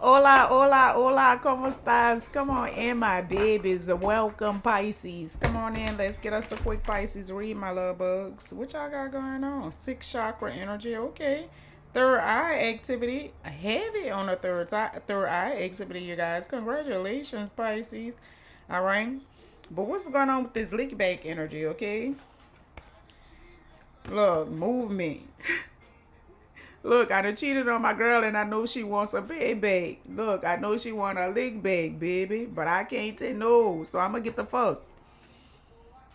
Hola, hola, hola, ¿cómo estás? Come on in, my babies. Welcome, Pisces. Come on in. Let's get us a quick Pisces read, my love bugs. What y'all got going on? Sixth chakra energy. Okay. Third eye activity. Heavy on the third eye activity, you guys. Congratulations, Pisces. All right. But what's going on with this lick back energy, okay? Look, movement. Look, I done cheated on my girl and I know she wants a baby. Look, I know she want a lick bag, baby. But I can't say no. So I'm gonna get the fuck.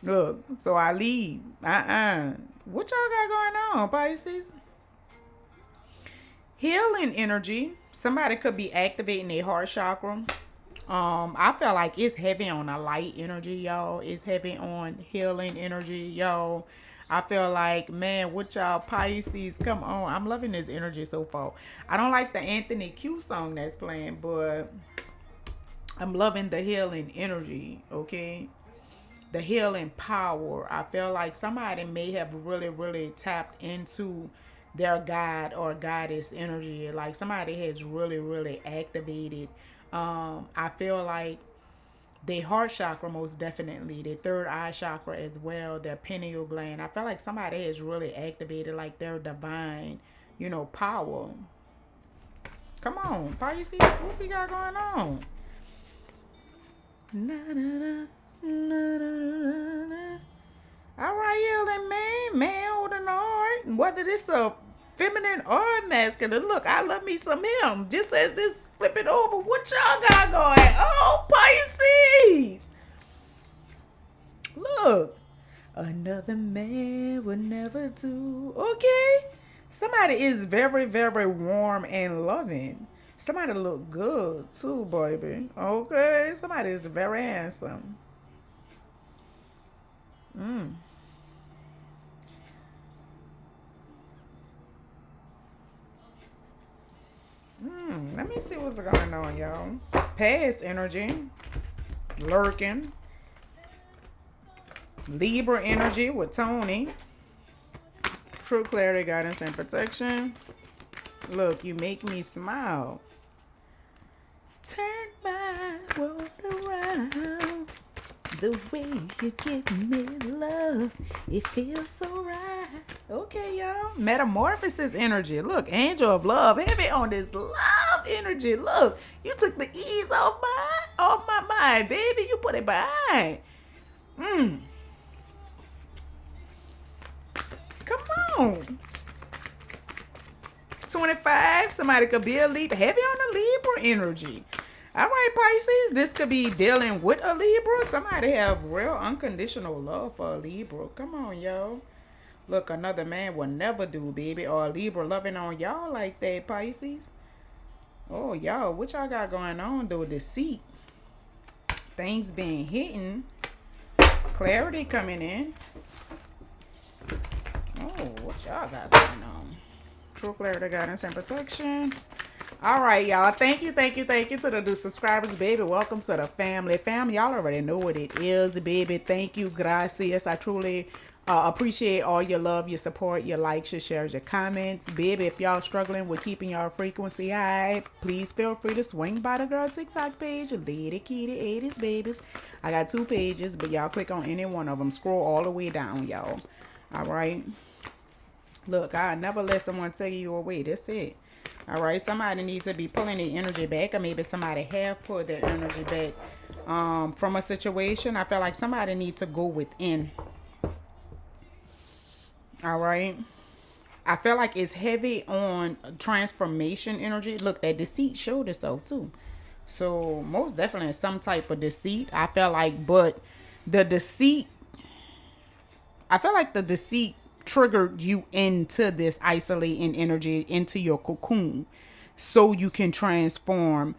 Look, so I leave. What y'all got going on, Pisces? Healing energy. Somebody could be activating their heart chakra. I feel like it's heavy on a light energy, y'all. It's heavy on healing energy, y'all. I feel like, man, what y'all Pisces, come on. I'm loving this energy so far. I don't like the Anthony Q song that's playing, but I'm loving the healing energy, okay? The healing power. I feel like somebody may have really, really tapped into their God or goddess energy. Like somebody has really, really activated. I feel like their heart chakra, most definitely, their third eye chakra as well, their pineal gland. I feel like somebody has really activated like their divine, power. Come on, Pisces, what we got going on? Na, na, na, na, na, na, na. All right, yelling man holding on. Whether this a feminine or masculine, look, I love me some him. Just as this flipping over, what y'all got going? Oh, Pisces. Look, another man would never do. Okay, somebody is very, very warm and loving. Somebody look good too, baby. Okay, somebody is very handsome. Let me see what's going on, y'all. Past energy, lurking. Libra energy with Tony. True clarity, guidance, and protection. Look, you make me smile. Turn my world around. The way you give me love, it feels so right. Okay, y'all. Metamorphosis energy. Look, angel of love. Heavy on this love energy. Look, you took the ease off my mind, baby. You put it behind. Come on. 25. Somebody could be a Libra. Heavy on the Libra energy. All right, Pisces. This could be dealing with a Libra. Somebody have real unconditional love for a Libra. Come on, y'all. Look, another man will never do, baby. Or a Libra loving on y'all like that, Pisces. Oh, y'all. What y'all got going on, though? Deceit. Things being hidden. Clarity coming in. Oh, what y'all got going on? True clarity, guidance, and protection. All right, y'all. Thank you to the new subscribers, baby. Welcome to the family. Y'all already know what it is, baby. Thank you, gracias. I truly appreciate all your love, your support, your likes, your shares, your comments, baby. If y'all struggling with keeping your frequency high, please feel free to swing by the girl TikTok page, Lady Kitty 80s Babies. I got 2 pages, but y'all click on any one of them. Scroll all the way down, y'all. All right. Look, I never let someone take you away. That's it. All right. Somebody needs to be pulling their energy back, or maybe somebody have pulled their energy back from a situation. I feel like somebody needs to go within. All right. I feel like it's heavy on transformation energy. Look, that deceit showed itself too. So most definitely some type of deceit. I feel like, but the deceit I feel like the deceit triggered you into this isolating energy, into your cocoon, so you can transform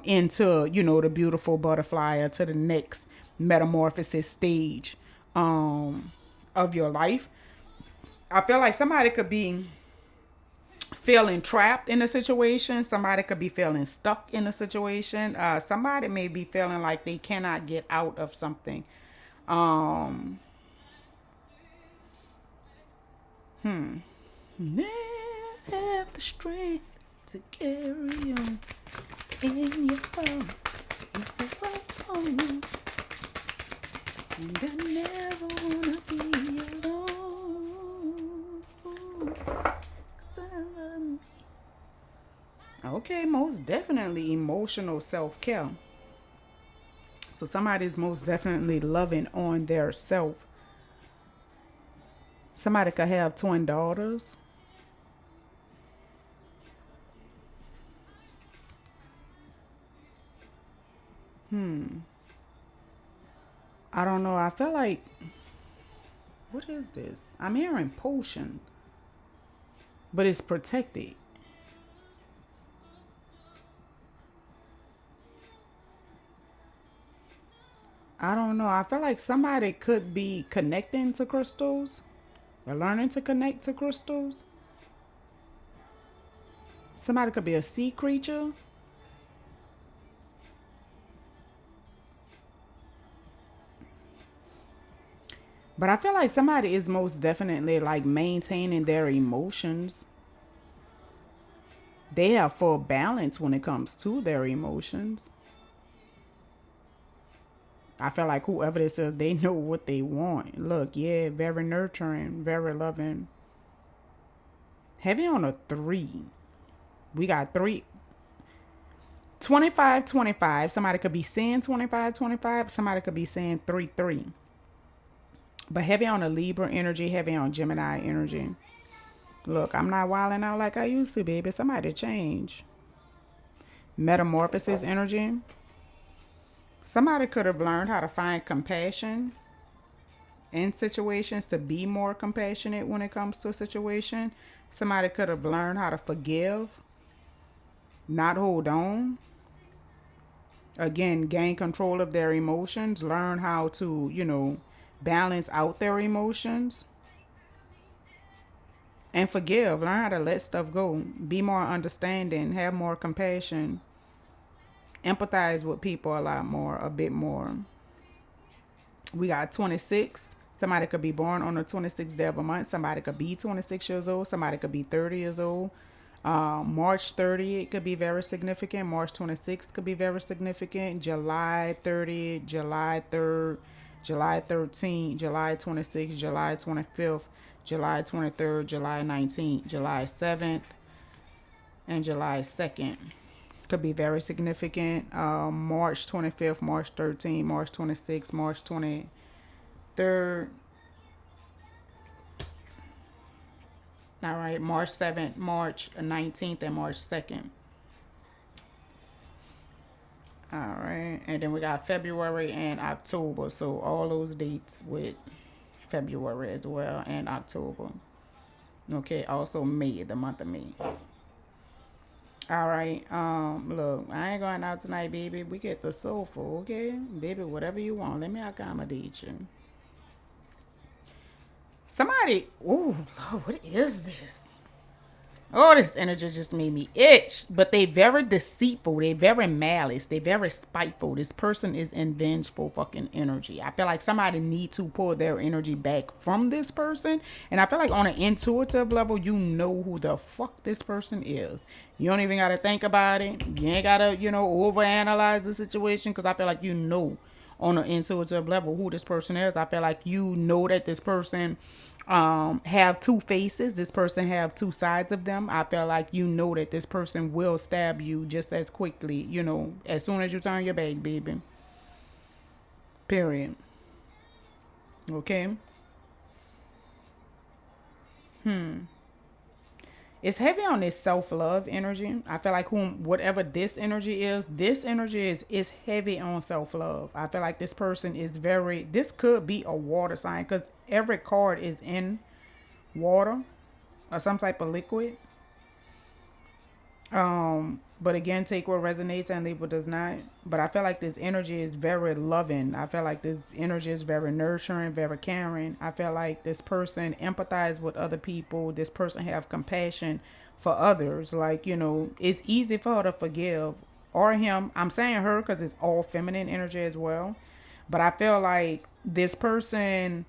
into, the beautiful butterfly, or to the next metamorphosis stage of your life. I feel like somebody could be feeling trapped in a situation. Somebody could be feeling stuck in a situation. Somebody may be feeling like they cannot get out of something. Um, Never have the strength to carry on. in your phone. If you phone. And I never wanna be alone. 'Cause I love me. Okay, most definitely emotional self-care. So somebody's most definitely loving on their self. Somebody could have twin daughters. I don't know. I feel like, what is this? I'm hearing potion, but it's protected. I don't know. I feel like somebody could be connecting to crystals or learning to connect to crystals. Somebody could be a sea creature. But I feel like somebody is most definitely like maintaining their emotions. They have full balance when it comes to their emotions. I feel like whoever this is, they know what they want. Look, yeah, very nurturing, very loving. Heavy on a 3. We got 3. 25, 25. Somebody could be saying 25, 25. Somebody could be saying 3, 3. But heavy on a Libra energy, heavy on Gemini energy. Look, I'm not wilding out like I used to, baby. Somebody change. Metamorphosis energy. Somebody could have learned how to find compassion in situations, to be more compassionate when it comes to a situation. Somebody could have learned how to forgive, not hold on. Again, gain control of their emotions, learn how to, balance out their emotions and forgive. Learn how to let stuff go, be more understanding, have more compassion, empathize with people a lot more, a bit more. We got 26. Somebody could be born on the 26th day of a month. Somebody could be 26 years old. Somebody could be 30 years old. March 30th could be very significant. March 26th could be very significant. July 30th, July 3rd, July 13th, July 26th, July 25th, July 23rd, July 19th, July 7th, and July 2nd. Could be very significant. March 25th, March 13th, March 26th, March 23rd. All right, March 7th, March 19th, and March 2nd. All right, and then we got February and October. So all those dates with February as well and October. Okay, also May, the month of May. All right, look, I ain't going out tonight, baby. We get the soulful, okay? Baby, whatever you want, let me accommodate you. Somebody, ooh, Lord, what is this? Oh, this energy just made me itch. But they very deceitful. They very malice. They very spiteful. This person is in vengeful fucking energy. I feel like somebody need to pull their energy back from this person. And I feel like on an intuitive level, you know who the fuck this person is. You don't even got to think about it. You ain't got to, overanalyze the situation. Because I feel like you know on an intuitive level who this person is. I feel like you know that this person have two faces. This person have two sides of them. I feel like you know that this person will stab you just as quickly, as soon as you turn your back, baby. Period. Okay. It's heavy on this self-love energy. I feel like whatever this energy is heavy on self-love. I feel like this person is this could be a water sign because every card is in water or some type of liquid. But again, take what resonates and leave what does not. But I feel like this energy is very loving. I feel like this energy is very nurturing, very caring. I feel like this person empathize with other people. This person have compassion for others. Like, it's easy for her to forgive or him. I'm saying her because it's all feminine energy as well. But I feel like this person,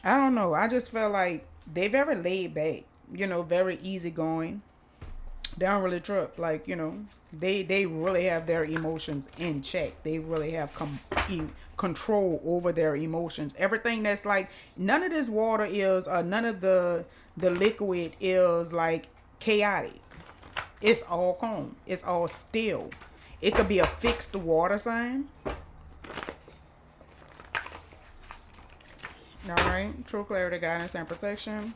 I don't know. I just feel like they very laid back, very easygoing. They don't really trip. Like, they really have their emotions in check. They really have control over their emotions. Everything that's like, none of this water is, none of the liquid is like chaotic. It's all calm. It's all still. It could be a fixed water sign. All right. True clarity, guidance, and protection.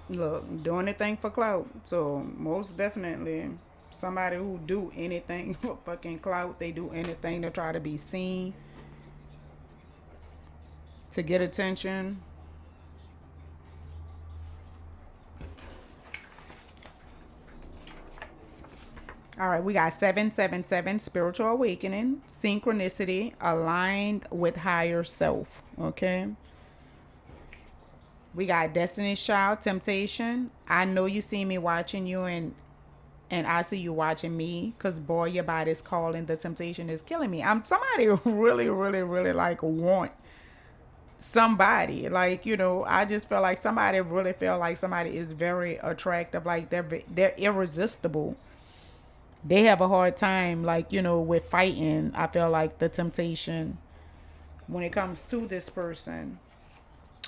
Look, do anything for clout. So most definitely, somebody who do anything for fucking clout, they do anything to try to be seen, to get attention. All right, we got 777 spiritual awakening, synchronicity, aligned with higher self. Okay. We got Destiny's Child, temptation. I know you see me watching you, and I see you watching me, because boy, your body's calling. The temptation is killing me. I'm somebody who really, really, really like want somebody. Like, I just feel like somebody really feel like somebody is very attractive. Like they're irresistible. They have a hard time, like, with fighting. I feel like the temptation when it comes to this person.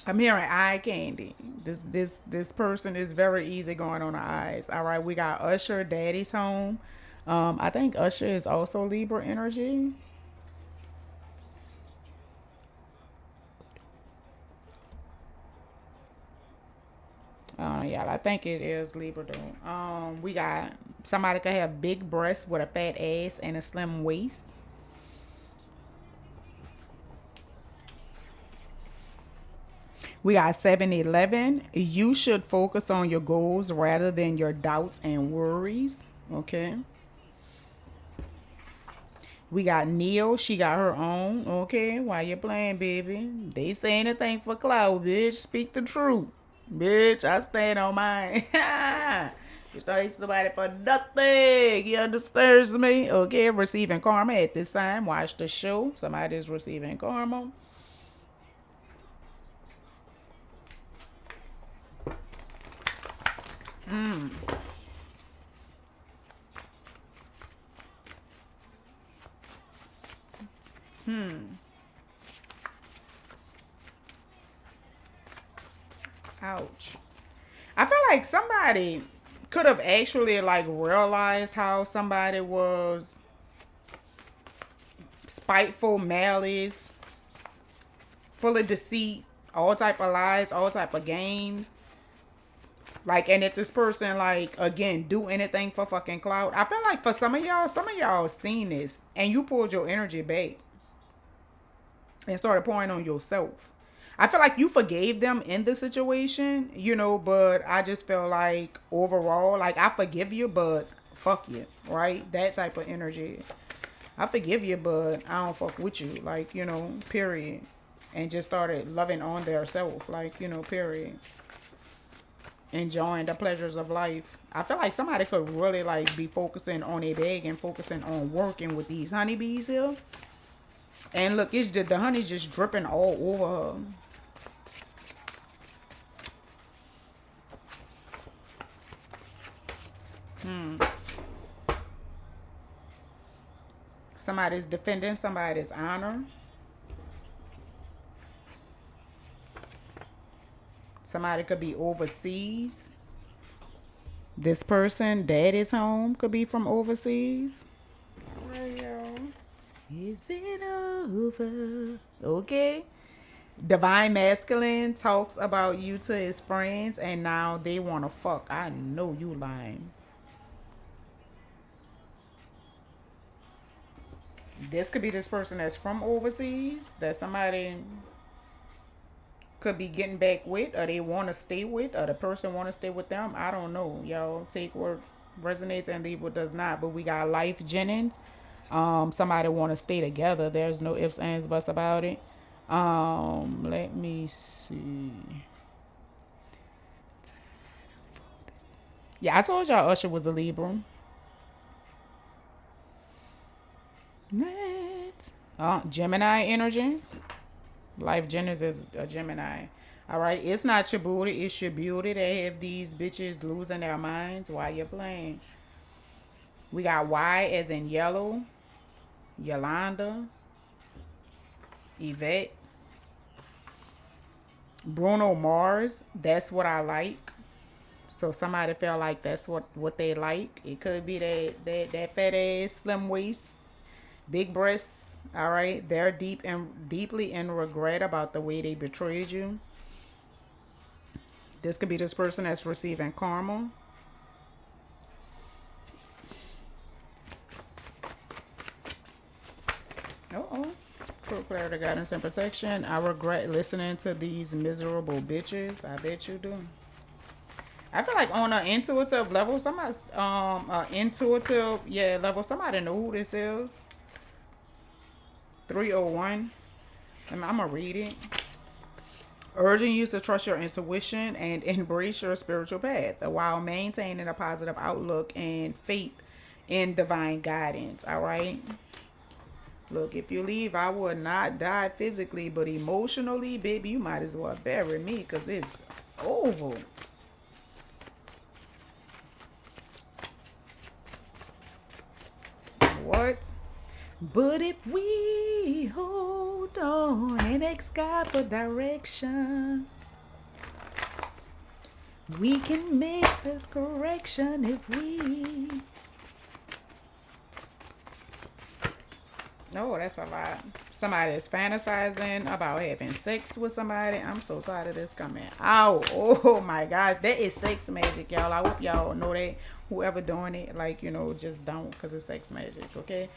I'm hearing eye candy. This person is very easy going on the eyes. All right, we got Usher, Daddy's Home. I think Usher is also Libra energy. Yeah, I think it is Libra though. We got somebody could have big breasts with a fat ass and a slim waist. We got 7-Eleven. You should focus on your goals rather than your doubts and worries. Okay. We got Neil. She got her own. Okay. Why you playing, baby? They say anything for cloud, bitch. Speak the truth. Bitch, I stand on mine. You start hating somebody for nothing. You understand me? Okay. Receiving karma at this time. Watch the show. Somebody is receiving karma. Ouch. I feel like somebody could have actually like realized how somebody was spiteful, malice, full of deceit, all type of lies, all type of games. Like, and if this person like again do anything for fucking clout, I feel like for some of y'all seen this and you pulled your energy back and started pouring on yourself. I feel like you forgave them in the situation, but I just feel like overall, like I forgive you, but fuck you, right? That type of energy. I forgive you, but I don't fuck with you, like, period. And just started loving on their self, like, period. Enjoying the pleasures of life. I feel like somebody could really like be focusing on a bag and focusing on working with these honeybees here. And look, it's just the honey's just dripping all over her. Somebody's defending somebody's honor. Somebody could be overseas. This person, daddy's home, could be from overseas. Right, y'all. Is it over? Okay. Divine Masculine talks about you to his friends and now they want to fuck. I know you lying. This could be this person that's from overseas that somebody could be getting back with, or they want to stay with, or the person want to stay with them. I don't know, y'all. Take what resonates and leave what does not. But we got Life Jennings. Somebody want to stay together. There's no ifs, ands, buts about it. Let me see. Yeah, I told y'all Usher was a Libra. Next. Gemini energy. Life Jennings is a Gemini. All right, it's not your booty, it's your beauty. They have these bitches losing their minds while you're playing. We got Y as in yellow, Yolanda, Yvette, Bruno Mars. That's what I like. So somebody felt like that's what they like. It could be that fat ass, slim waist, big breasts. All right, they're deeply in regret about the way they betrayed you. This could be this person that's receiving karma. Oh, true clarity, guidance, and protection. I regret listening to these miserable bitches. I bet you do. I feel like on an intuitive level, intuitive level, somebody know who this is. 301. I'm gonna read it. Urging you to trust your intuition and embrace your spiritual path while maintaining a positive outlook and faith in divine guidance. All right. Look, if you leave, I will not die physically, but emotionally, baby, you might as well bury me because it's over. What? But if we hold on and ask God for direction, we can make the correction if we. No, that's a lot. Somebody is fantasizing about having sex with somebody. I'm so tired of this coming out. Oh my God. That is sex magic, y'all. I hope y'all know that. Whoever doing it, like, just don't, because it's sex magic, okay?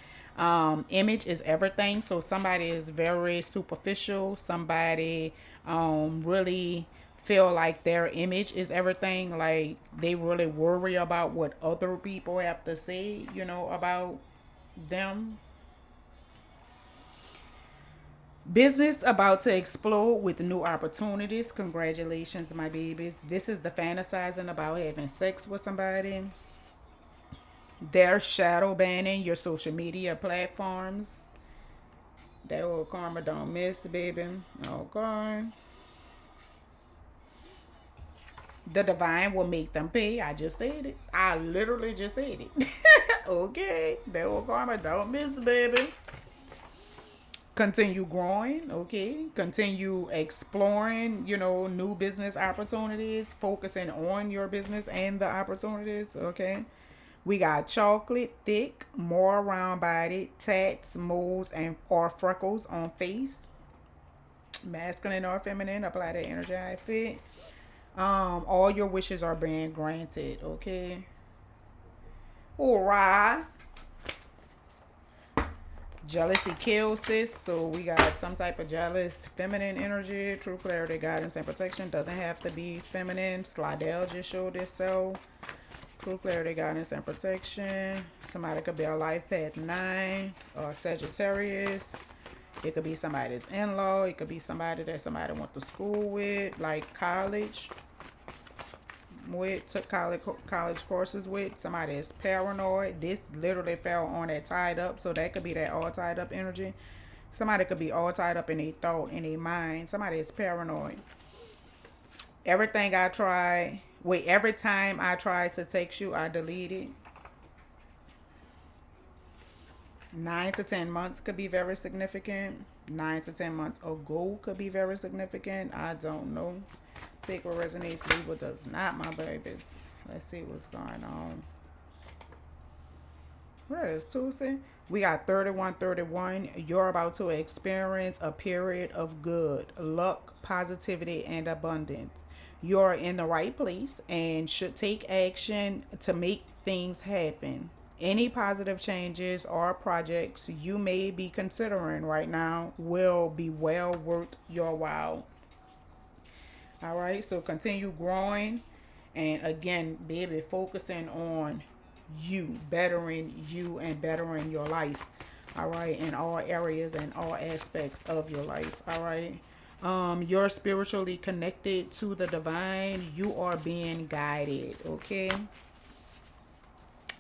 Image is everything. So somebody is very superficial. Somebody really feel like their image is everything. Like they really worry about what other people have to say, about them. Business about to explode with new opportunities. Congratulations, my babies. This is the fantasizing about having sex with somebody. They're shadow banning your social media platforms. That old karma don't miss, baby. Okay. The divine will make them pay. I just said it. I literally just said it. Okay. That old karma don't miss, baby. Continue growing, okay? Continue exploring, new business opportunities, focusing on your business and the opportunities, okay? We got chocolate, thick, more round body, tats, moles, and or freckles on face. Masculine or feminine, apply that energy I fit. All your wishes are being granted, okay? Alright. Jealousy kills, sis. So we got some type of jealous feminine energy. True clarity, guidance, and protection. Doesn't have to be feminine. Slidell just showed itself. True clarity, guidance, and protection. Somebody could be a life path 9 or Sagittarius. It could be somebody's in-law. It could be somebody that somebody went to school with, like college. Took college courses with. Somebody is paranoid. This literally fell on that tied up, so that could be that all tied up energy. Somebody could be all tied up in a thought, in a mind. Somebody is paranoid. Every time I tried to text you, I deleted. 9 to 10 months could be very significant. 9 to 10 months ago could be very significant. I don't know. Take what resonates, leave what does not, my babies. Let's see what's going on. Where is Tuesday? We got 3131. You're about to experience a period of good luck, positivity, and abundance. You're in the right place and should take action to make things happen. Any positive changes or projects you may be considering right now will be well worth your while. All right, so continue growing. And again, baby, focusing on you, bettering you and bettering your life. All right, in all areas and all aspects of your life. All right. You're spiritually connected to the divine. You are being guided. Okay.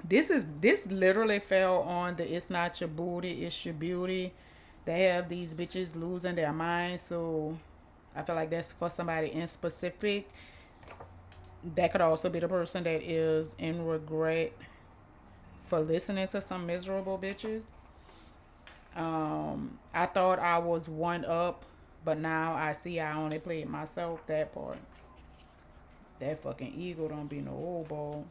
This literally fell on the it's not your booty, it's your beauty. They have these bitches losing their minds, so I feel like that's for somebody in specific. That could also be the person that is in regret for listening to some miserable bitches. I thought I was one up, but now I see I only played myself. That part. That fucking ego don't be no old ball.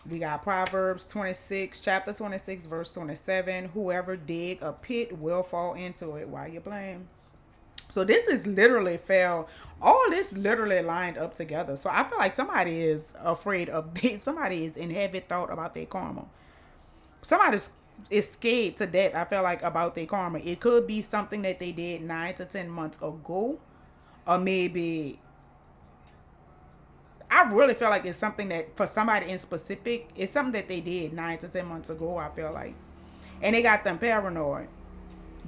We got Proverbs 26, chapter 26, verse 27. Whoever dig a pit will fall into it. Why you playing? So this is literally fell. All this literally lined up together. So I feel like somebody is afraid of somebody is in heavy thought about their karma. Somebody is scared to death. I feel like about their karma. It could be something that they did 9 to 10 months ago, or maybe I really feel like it's something that for somebody in specific, it's something that they did 9 to 10 months ago. I feel like, and they got them paranoid.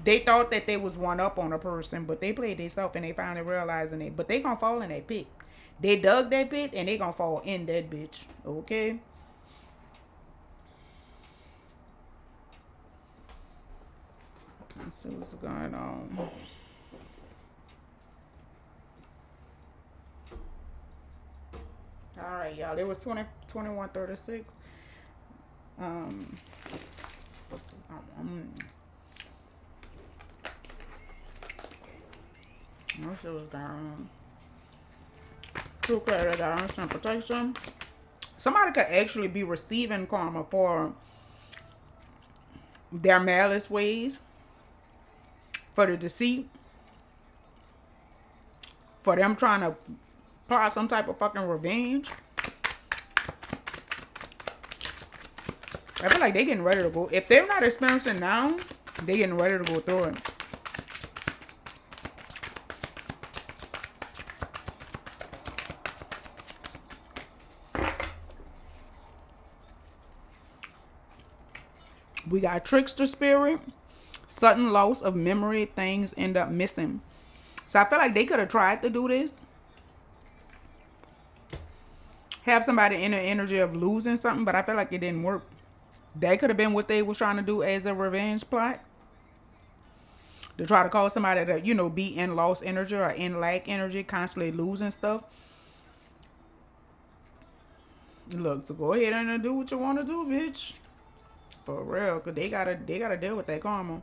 They thought that they was one up on a person, but they played themselves and they finally realizing it. But they gonna fall in that pit. They dug that pit and they gonna fall in that bitch. Okay. Let's see what's going on. All right, y'all. It was 21:36. Um, no shit was down. True credit, instant protection. Somebody could actually be receiving karma for their malice ways, for the deceit, for them trying to plot some type of fucking revenge. I feel like they getting ready to go. If they're not experiencing now, they getting ready to go through it. We got trickster spirit, sudden loss of memory, things end up missing. So I feel like they could have tried to do this. Have somebody in the energy of losing something, but I feel like it didn't work. That could have been what they was trying to do as a revenge plot. To try to cause somebody to, be in lost energy or in lack energy, constantly losing stuff. Look, so go ahead and do what you want to do, bitch. For real, cause they gotta deal with that karma.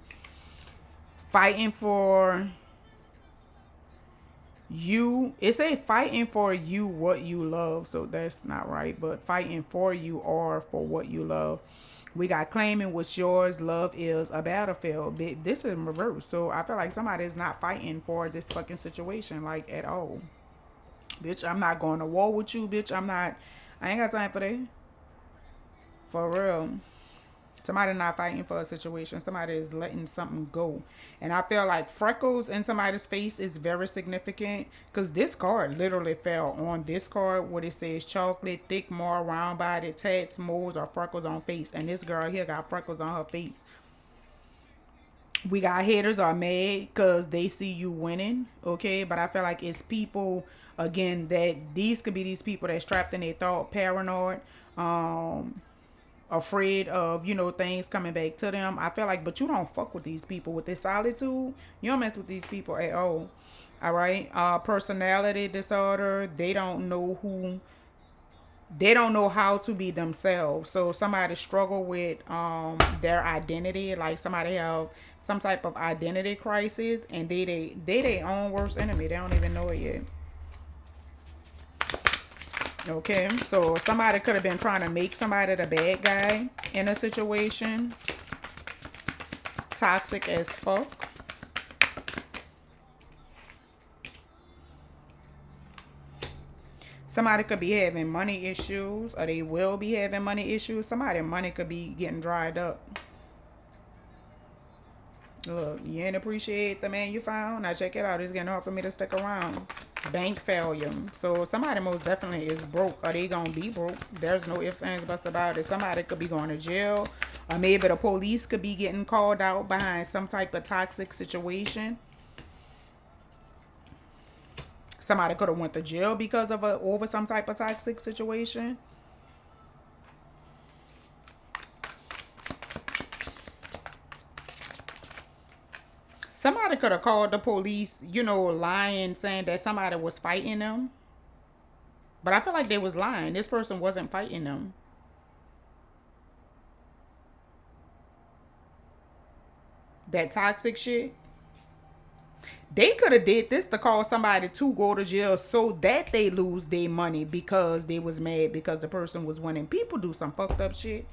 Fighting for you. It say fighting for you what you love, so that's not right. But fighting for you or for what you love. We got claiming what's yours. Love is a battlefield. This is in reverse. So I feel like somebody is not fighting for this fucking situation like at all. Bitch, I'm not going to war with you, bitch. I ain't got time for that. For real. Somebody not fighting for a situation. Somebody is letting something go. And I feel like freckles in somebody's face is very significant. Because this card literally fell on this card. What it says, chocolate, thick, more round body, tats, moles, or freckles on face. And this girl here got freckles on her face. We got haters are mad because they see you winning. Okay. But I feel like it's people, again, that these could be these people that's trapped in their thought, paranoid. Afraid of things coming back to them. I feel like, but you don't fuck with these people with this solitude. You don't mess with these people at all. All right. Personality disorder. They don't know how to be themselves. So somebody struggle with their identity, like somebody have some type of identity crisis, and they their own worst enemy. They don't even know it yet. Okay, so somebody could have been trying to make somebody the bad guy in a situation. Toxic as fuck. Somebody could be having money issues, or they will be having money issues. Somebody's money could be getting dried up. Look, you ain't appreciate the man you found. Now check it out. It's getting hard for me to stick around. Bank failure. So somebody most definitely is broke, or they gonna be broke. There's no ifs, ands, buts about it. Somebody could be going to jail, or maybe the police could be getting called out behind some type of toxic situation. Somebody could have went to jail because of over some type of toxic situation. Somebody could have called the police, lying, saying that somebody was fighting them. But I feel like they was lying. This person wasn't fighting them. That toxic shit. They could have did this to cause somebody to go to jail so that they lose their money because they was mad because the person was winning. People do some fucked up shit.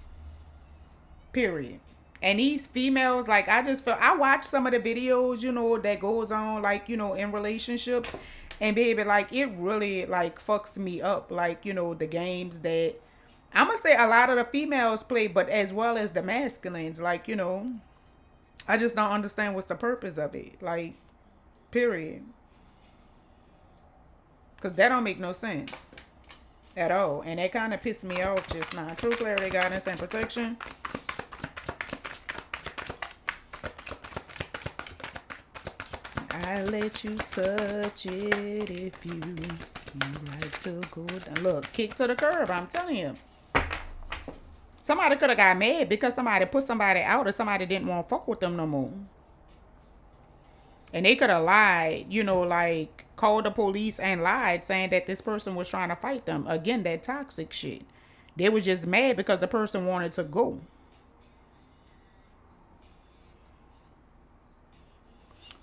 Period. And these females, like, I watch some of the videos, that goes on, like, in relationships. And baby, like, it really, like, fucks me up. Like, the games that I'm gonna say a lot of the females play, but as well as the masculines. Like, I just don't understand what's the purpose of it. Like, period. Because that don't make no sense at all. And that kind of pissed me off just now. True clarity, guidance, and protection. I let you touch it if you like to go down. Look, kick to the curb, I'm telling you. Somebody could have got mad because somebody put somebody out or somebody didn't want to fuck with them no more. And they could have lied, like called the police and lied saying that this person was trying to fight them. Again, that toxic shit. They was just mad because the person wanted to go.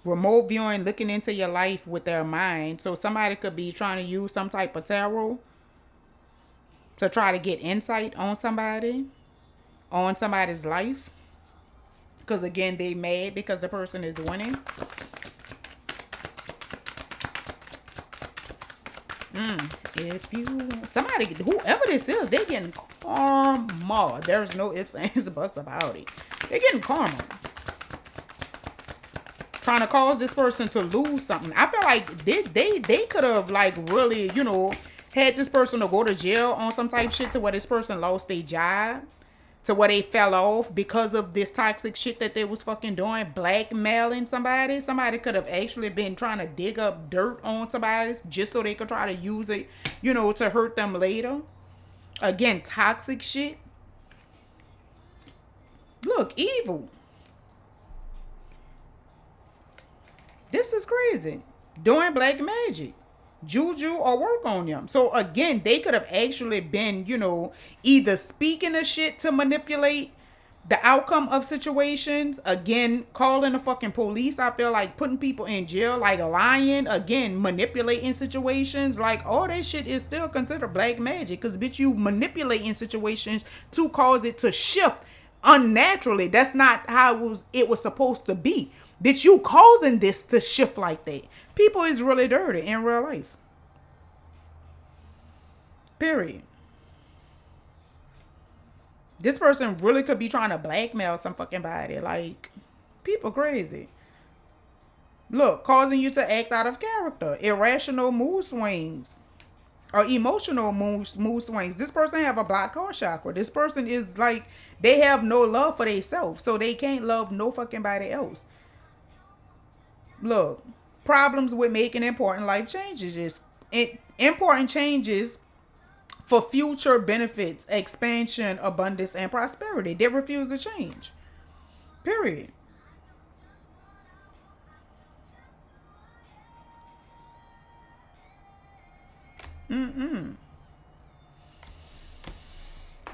Remote viewing, looking into your life with their mind. So somebody could be trying to use some type of tarot to try to get insight on somebody's life. Because again, they mad because the person is winning. If you, somebody, whoever this is, they getting karma. There's no ifs, ands, buts about it. They're getting karma. Trying to cause this person to lose something. I feel like they could have, like, really, had this person to go to jail on some type of shit to where this person lost their job, to where they fell off because of this toxic shit that they was fucking doing, blackmailing somebody. Somebody could have actually been trying to dig up dirt on somebody just so they could try to use it, to hurt them later. Again, toxic shit. Look, evil. This is crazy. Doing black magic, juju, or work on them. So again, they could have actually been, either speaking of shit to manipulate the outcome of situations. Again, calling the fucking police. I feel like putting people in jail, like lying. Again, manipulating situations. Like, all that shit is still considered black magic. Because, bitch, you manipulating situations to cause it to shift unnaturally. That's not how it was supposed to be. That you causing this to shift like that. People is really dirty in real life. Period. This person really could be trying to blackmail some fucking body. Like, people crazy. Look, causing you to act out of character. Irrational mood swings. Or emotional mood swings. This person have a blocked heart chakra. This person is like, they have no love for themselves. So they can't love no fucking body else. Look, problems with making important life changes. Important changes for future benefits, expansion, abundance, and prosperity. They refuse to change. Period.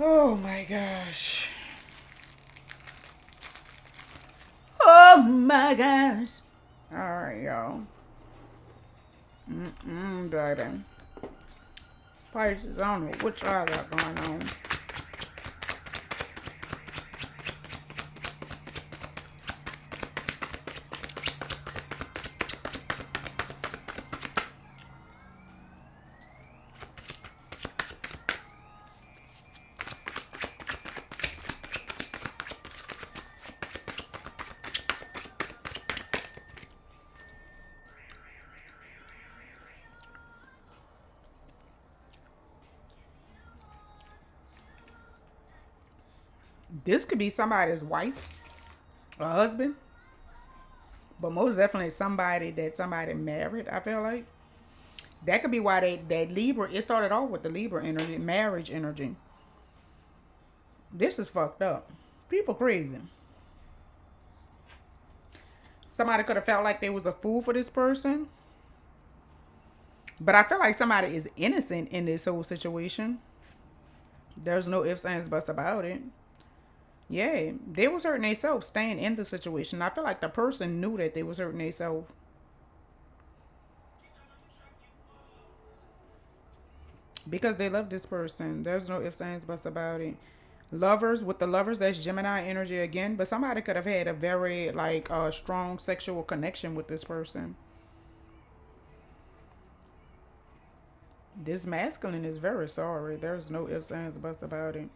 Oh my gosh. Oh my gosh. All right, y'all. Baby. Pisces, I don't know what y'all got going on. This could be somebody's wife or husband, but most definitely somebody that somebody married. I feel like that could be why that Libra. It started off with the Libra energy, marriage energy. This is fucked up. People crazy. Somebody could have felt like they was a fool for this person, but I feel like somebody is innocent in this whole situation. There's no ifs, ands, buts about it. Yeah, they was hurting themselves staying in the situation. I feel like the person knew that they was hurting themselves because they love this person. There's no ifs, ands, buts about it. Lovers, with the lovers, that's Gemini energy again. But somebody could have had a very like strong sexual connection with this person. This masculine is very sorry. There's no ifs, ands, buts about it.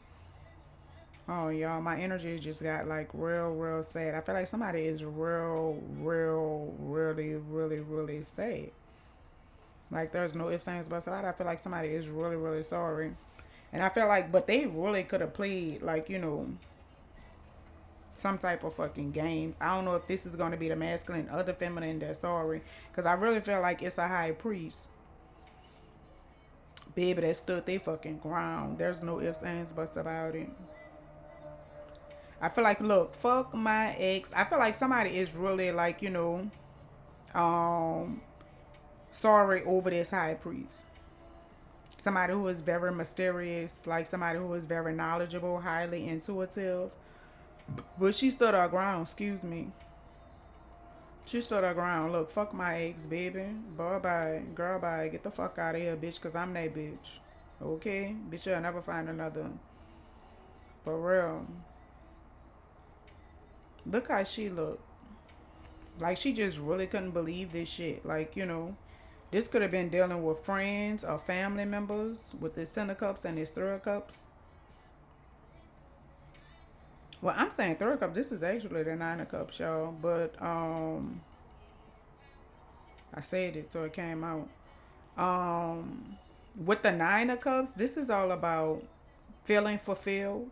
Oh, y'all, my energy just got like real, real sad. I feel like somebody is real, real, really, really, really sad. Like, there's no ifs, ands, buts about it. I feel like somebody is really, really sorry. And I feel like, but they really could have played, like, some type of fucking games. I don't know if this is going to be the masculine or the feminine that's sorry. Because I really feel like it's a high priest. Baby that stood they fucking ground. There's no ifs, ands, buts about it. I feel like, look, fuck my ex. I feel like somebody is really like, um, sorry over this high priest. Somebody who is very mysterious, like somebody who is very knowledgeable, highly intuitive. But she stood her ground, excuse me. She stood her ground. Look, fuck my ex, baby. Bye bye. Girl, bye. Get the fuck out of here, bitch, because I'm that bitch. Okay? Bitch, you'll never find another. For real. Look how she looked. Like, she just really couldn't believe this shit. Like, this could have been dealing with friends or family members with this Ten of Cups and this Three of Cups. Well, I'm saying Three of Cups. This is actually the Nine of Cups, y'all. But I said it so it came out. With the Nine of Cups, this is all about feeling fulfilled.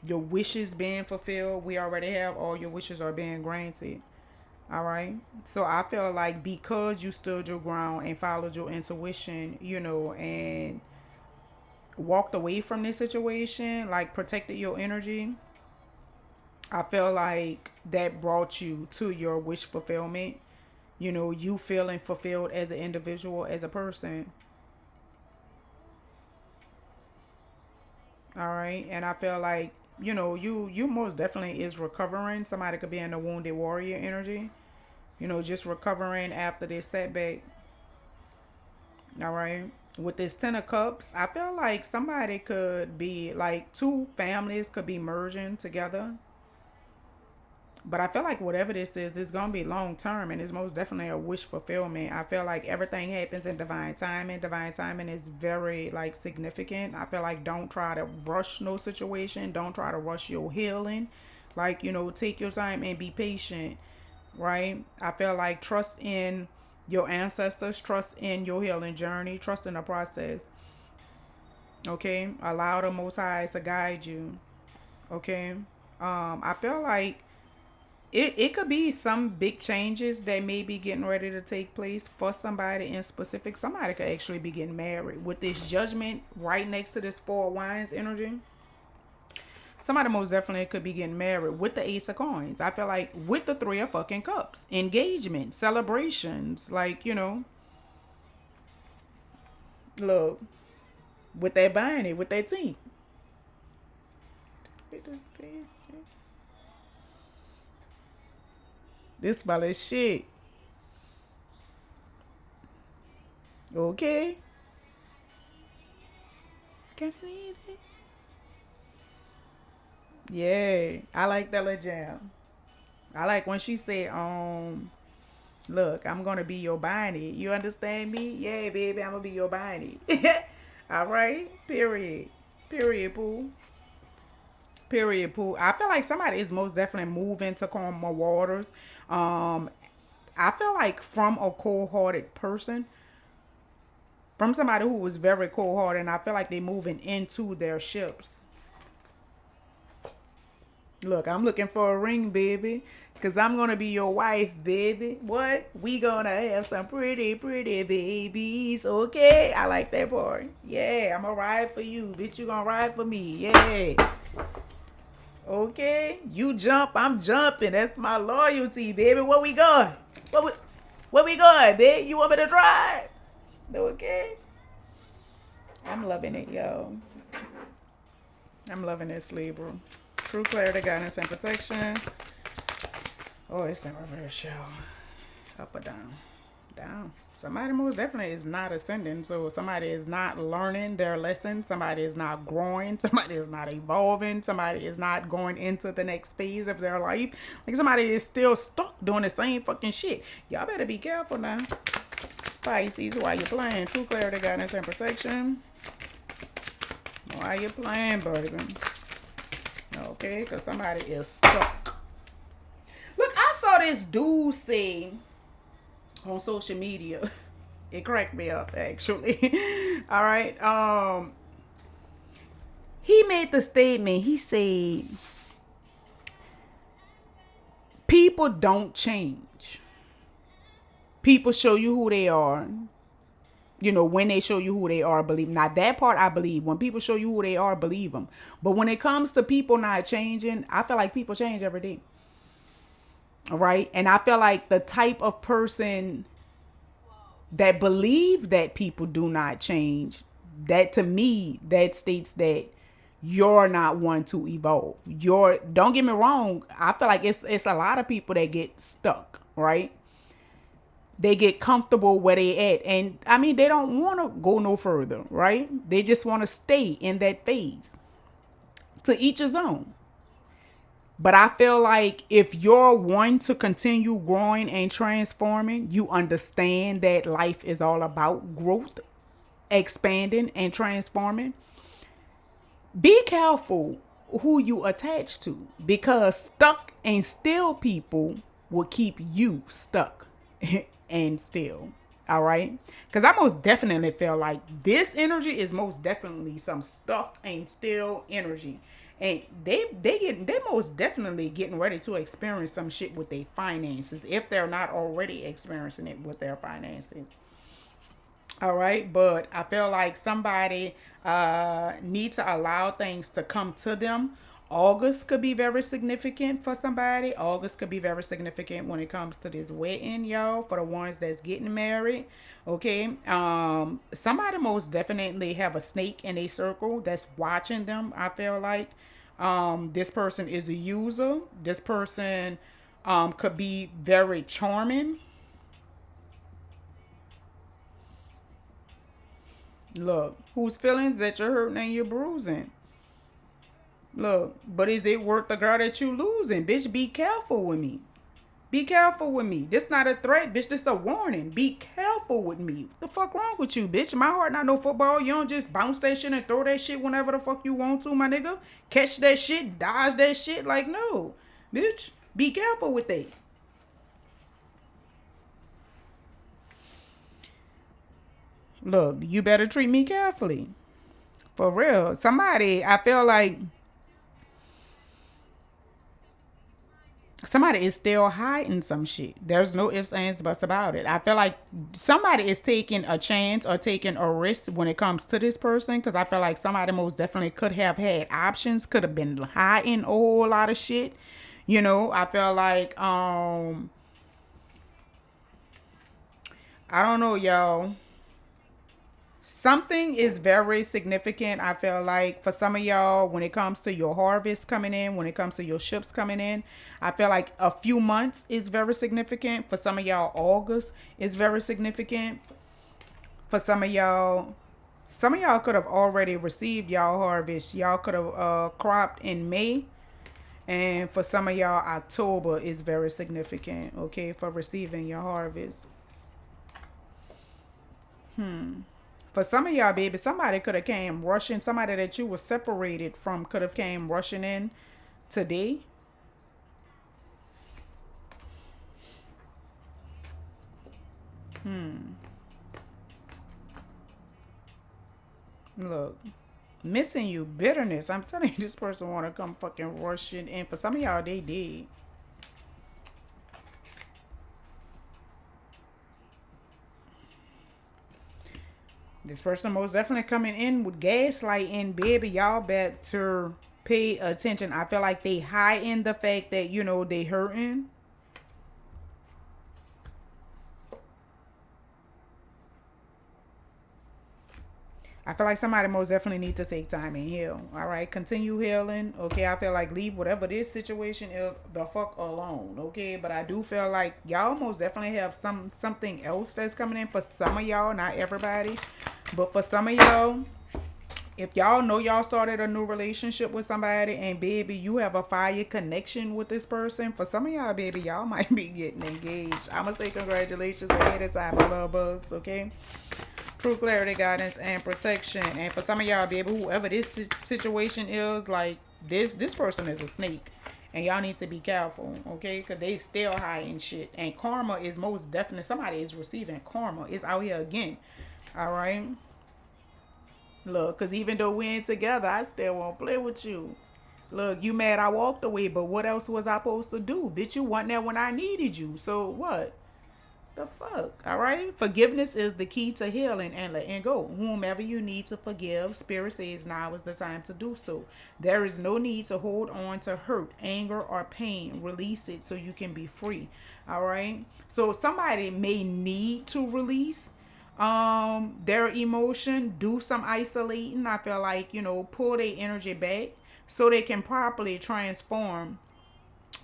Your wishes being fulfilled. We already have all your wishes are being granted. All right. So I feel like because you stood your ground and followed your intuition, and walked away from this situation, like protected your energy, I feel like that brought you to your wish fulfillment. You feeling fulfilled as an individual, as a person. All right. And I feel like, you most definitely is recovering. Somebody could be in the wounded warrior energy. Just recovering after this setback. All right. With this Ten of Cups, I feel like somebody could be like two families could be merging together. But I feel like whatever this is, it's going to be long term and it's most definitely a wish fulfillment. I feel like everything happens in divine timing. Divine timing is very like significant. I feel like don't try to rush no situation. Don't try to rush your healing. Like, take your time and be patient, right? I feel like trust in your ancestors, trust in your healing journey, trust in the process. Okay? Allow the Most High to guide you. Okay? I feel like it could be some big changes that may be getting ready to take place for somebody in specific. Somebody could actually be getting married with this Judgment right next to this Four of Wands energy. Somebody most definitely could be getting married with the Ace of Coins. I feel like with the Three of fucking Cups. Engagement, celebrations, like, look, with that binding, with that team. This spell is shit. Okay. Can you eat it? Yeah. I like that little jam. I like when she said, look, I'm gonna be your Bonnie. You understand me? Yeah, baby, I'm gonna be your Bonnie. All right. Period. Period, Pooh. Period, Pooh. I feel like somebody is most definitely moving to calmer waters. Um, I feel like from a cold-hearted person, from somebody who was very cold-hearted, and I feel like they moving into their ships. Look, I'm looking for a ring, baby. Cause I'm gonna be your wife, baby. What? We gonna have some pretty, pretty babies. Okay? I like that part. Yeah, I'm gonna ride for you. Bitch, you gonna ride for me. Yeah. Okay? You jump, I'm jumping. That's my loyalty, baby. Where we going? Where we going, babe? You want me to drive? Okay? I'm loving it, yo. I'm loving this, Libra. True clarity, guidance, and protection. Oh, it's in reverse, yo. Up or down? Down. Somebody most definitely is not ascending. So somebody is not learning their lesson. Somebody is not growing. Somebody is not evolving. Somebody is not going into the next phase of their life. Like somebody is still stuck doing the same fucking shit. Y'all better be careful now. Pisces, why you playing? True clarity, guidance, and protection. Why you playing, baby? Okay, because somebody is stuck. Look, I saw this dude say on social media. It cracked me up, actually. All right. He made the statement. He said, people don't change. People show you who they are. You know, when they show you who they are, believe. Now, that part I believe. When people show you who they are, believe them. But when it comes to people not changing, I feel like people change every day. All right. And I feel like the type of person that believe that people do not change, that to me, that states that you're not one to evolve. Don't get me wrong. I feel like it's a lot of people that get stuck, right? They get comfortable where they at. And I mean, they don't want to go no further, right? They just want to stay in that phase. To each his own. But I feel like if you're one to continue growing and transforming, you understand that life is all about growth, expanding, and transforming. Be careful who you attach to, because stuck and still people will keep you stuck and still. All right. Because I most definitely feel like this energy is most definitely some stuck and still energy. And they most definitely getting ready to experience some shit with their finances if they're not already experiencing it with their finances. All right, but I feel like somebody need to allow things to come to them. August could be very significant for somebody. August could be very significant when it comes to this wedding, y'all, for the ones that's getting married. Okay. Somebody most definitely have a snake in a circle that's watching them, I feel like. This person is a user. This person could be very charming. Look, whose feelings that you're hurting and you're bruising. Look, but is it worth the girl that you losing? Bitch, be careful with me. Be careful with me. This not a threat, bitch. This a warning. Be careful with me. What the fuck wrong with you, bitch? My heart not no football. You don't just bounce that shit and throw that shit whenever the fuck you want to, my nigga. Catch that shit, dodge that shit. Like, no. Bitch, be careful with that. Look, you better treat me carefully. For real. Somebody, I feel like somebody is still hiding some shit. There's no ifs, ands, buts about it. I feel like somebody is taking a chance or taking a risk when it comes to this person, because I feel like somebody most definitely could have had options, could have been hiding a whole lot of shit. You know, I feel like I don't know, y'all. Something is very significant, I feel like, for some of y'all when it comes to your harvest coming in, when it comes to your ships coming in. I feel like a few months is very significant. For some of y'all, August is very significant. For some of y'all could have already received y'all harvest. Y'all could have cropped in May. And for some of y'all, October is very significant, okay, for receiving your harvest. For some of y'all, baby, somebody could have came rushing. Somebody that you were separated from could have came rushing in today. Look. Missing you, bitterness. I'm telling you, this person want to come fucking rushing in. For some of y'all, they did. This person most definitely coming in with gaslighting, baby. Y'all better pay attention. I feel like they high in the fact that, they hurting. I feel like somebody most definitely need to take time and heal. All right, continue healing. Okay, I feel like leave whatever this situation is the fuck alone. Okay, but I do feel like y'all most definitely have something else that's coming in for some of y'all, not everybody, but for some of y'all. If y'all know y'all started a new relationship with somebody and baby, you have a fire connection with this person. For some of y'all, baby, y'all might be getting engaged. I'ma say congratulations ahead of time, my love bugs. Okay. True clarity, guidance, and protection. And for some of y'all, baby, whoever this situation is, like this person is a snake, and y'all need to be careful, okay? Because they still high and shit. And karma is most definitely somebody is receiving karma. It's out here again. All right. Look, because even though we ain't together, I still won't play with you. Look, you mad I walked away, but what else was I supposed to do? Bitch, you wasn't there when I needed you. So what? The fuck? All right. Forgiveness is the key to healing and letting go. Whomever you need to forgive, Spirit says now is the time to do so. There is no need to hold on to hurt, anger, or pain. Release it so you can be free. All right. So somebody may need to release their emotion, do some isolating. I feel like, pull their energy back so they can properly transform.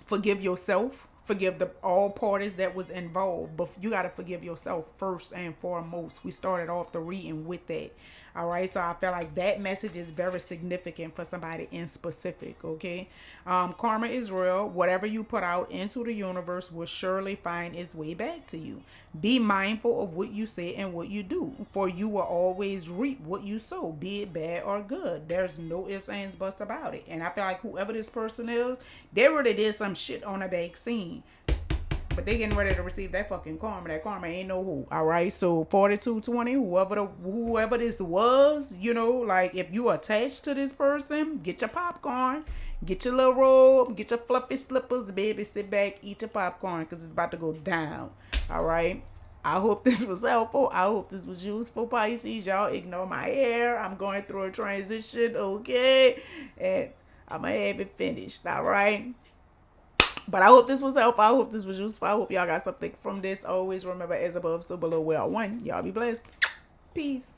Forgive yourself, forgive the all parties that was involved, but you got to forgive yourself first and foremost. We started off the reading with that. All right, so I feel like that message is very significant for somebody in specific. Okay, karma is real. Whatever you put out into the universe will surely find its way back to you. Be mindful of what you say and what you do, for you will always reap what you sow, be it bad or good. There's no ifs, ands, buts about it. And I feel like whoever this person is, they really did some shit on a back scene. But they getting ready to receive that fucking karma. That karma ain't no who. All right. So 4220, whoever this was, like if you attached to this person, get your popcorn, get your little robe, get your fluffy slippers, baby. Sit back, eat your popcorn, because it's about to go down. All right. I hope this was helpful. I hope this was useful, Pisces. Y'all ignore my hair. I'm going through a transition, okay? And I'm going to have it finished, all right? But I hope this was helpful. I hope this was useful. I hope y'all got something from this. Always remember, as above, so below, we are one. Y'all be blessed. Peace.